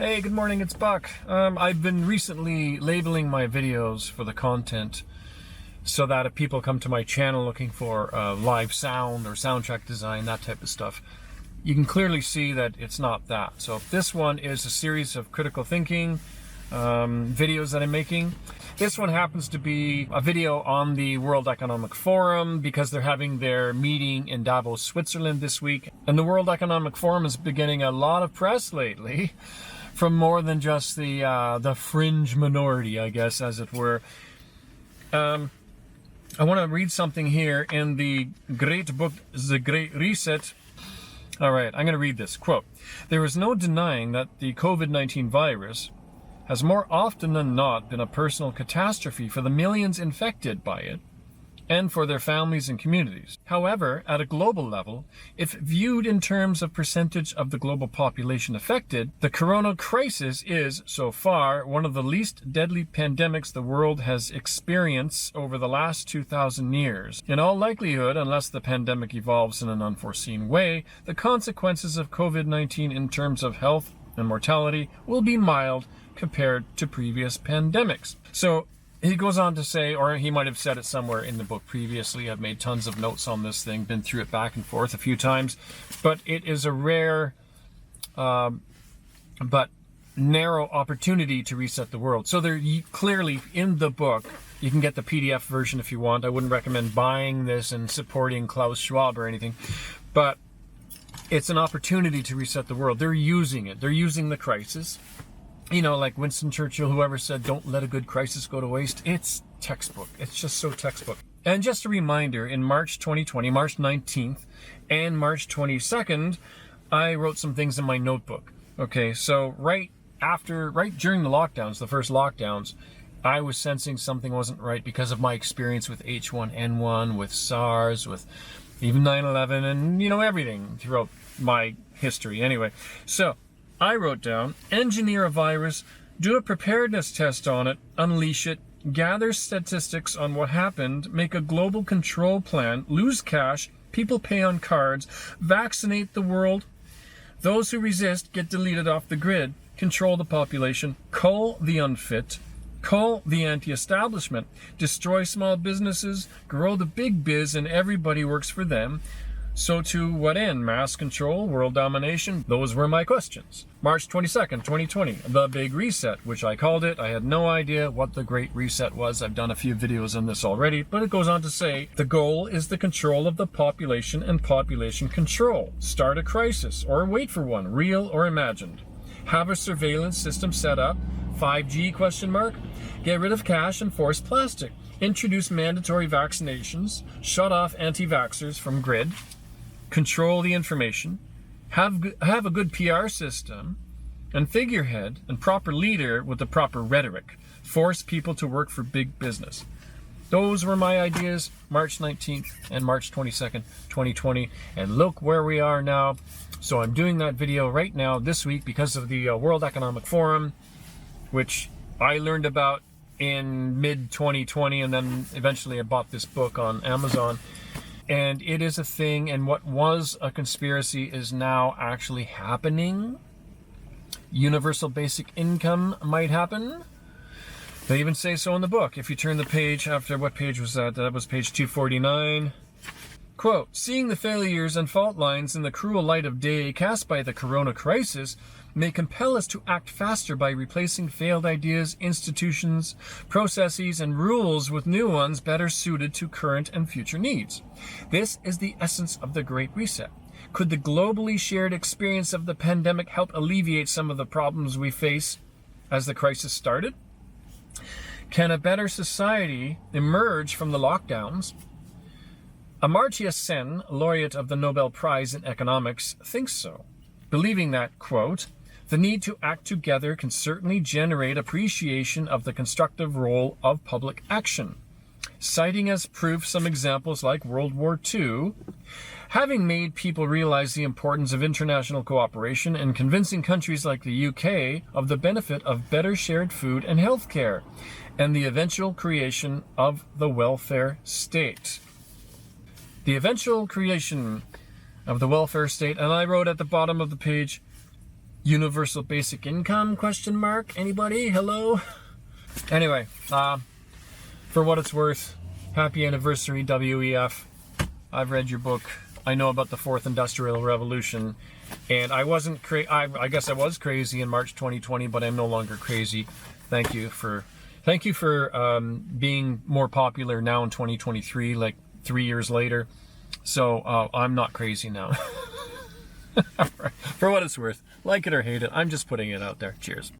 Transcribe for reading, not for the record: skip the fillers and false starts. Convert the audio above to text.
Hey, good morning, it's Buck. I've been recently labeling my videos for the content so that if people come to my channel looking for live sound or soundtrack design, that type of stuff, you can clearly see that it's not that. So this one is a series of critical thinking videos that I'm making. This one happens to be a video on the World Economic Forum because they're having their meeting in Davos, Switzerland this week. And the World Economic Forum is getting a lot of press lately from more than just the fringe minority, I guess, as it were. I want to read something here in the great book, The Great Reset. All right, I'm going to read this. Quote, "There is no denying that the COVID-19 virus has more often than not been a personal catastrophe for the millions infected by it and for their families and communities. However, at a global level, if viewed in terms of percentage of the global population affected, the corona crisis is, so far, one of the least deadly pandemics the world has experienced over the last 2,000 years. In all likelihood, unless the pandemic evolves in an unforeseen way, the consequences of COVID-19 in terms of health and mortality will be mild compared to previous pandemics." So he goes on to say, or he might have said it somewhere in the book previously, I've made tons of notes on this thing, been through it back and forth a few times, but it is a rare but narrow opportunity to reset the world. So there clearly in the book, you can get the PDF version if you want. I wouldn't recommend buying this and supporting Klaus Schwab or anything, but it's an opportunity to reset the world. They're using it. They're using the crisis. You know, like Winston Churchill, whoever said, "Don't let a good crisis go to waste." It's textbook. It's just so textbook. And just a reminder, in March 2020, March 19th and March 22nd, I wrote some things in my notebook. Okay, so right during the lockdowns, the first lockdowns, I was sensing something wasn't right because of my experience with H1N1, with SARS, with even 9/11, and, everything throughout my history. Anyway, so I wrote down, engineer a virus, do a preparedness test on it, unleash it, gather statistics on what happened, make a global control plan, lose cash, people pay on cards, vaccinate the world, those who resist get deleted off the grid, control the population, cull the unfit, cull the anti-establishment, destroy small businesses, grow the big biz and everybody works for them. So to what end? Mass control, world domination? Those were my questions. March 22nd, 2020, the Big Reset, which I called it. I had no idea what the Great Reset was. I've done a few videos on this already, but it goes on to say, the goal is the control of the population and population control. Start a crisis or wait for one, real or imagined. Have a surveillance system set up, 5G ? Get rid of cash and force plastic. Introduce mandatory vaccinations, shut off anti-vaxxers from grid. Control the information, have a good PR system, and figurehead and proper leader with the proper rhetoric. Force people to work for big business. Those were my ideas, March 19th and March 22nd, 2020. And look where we are now. So I'm doing that video right now this week because of the World Economic Forum, which I learned about in mid-2020, and then eventually I bought this book on Amazon. And it is a thing, and what was a conspiracy is now actually happening. Universal basic income might happen. They even say so in the book. If you turn the page after, what page was that? That was page 249. Quote, "Seeing the failures and fault lines in the cruel light of day cast by the corona crisis may compel us to act faster by replacing failed ideas, institutions, processes, and rules with new ones better suited to current and future needs. This is the essence of the Great Reset. Could the globally shared experience of the pandemic help alleviate some of the problems we face as the crisis started? Can a better society emerge from the lockdowns?" Amartya Sen, laureate of the Nobel Prize in Economics, thinks so, believing that, quote, "The need to act together can certainly generate appreciation of the constructive role of public action." Citing as proof some examples like World War II, having made people realize the importance of international cooperation and convincing countries like the UK of the benefit of better shared food and health care, and the eventual creation of the welfare state. The eventual creation of the welfare state, and I wrote at the bottom of the page, Universal basic income, question mark? Anybody? Hello? Anyway, for what it's worth, happy anniversary, WEF. I've read your book. I know about the fourth industrial revolution, and I wasn't I guess I was crazy in March 2020, but I'm no longer crazy. Thank you for being more popular now in 2023, like 3 years later. So I'm not crazy now. For what it's worth, like it or hate it, I'm just putting it out there. Cheers.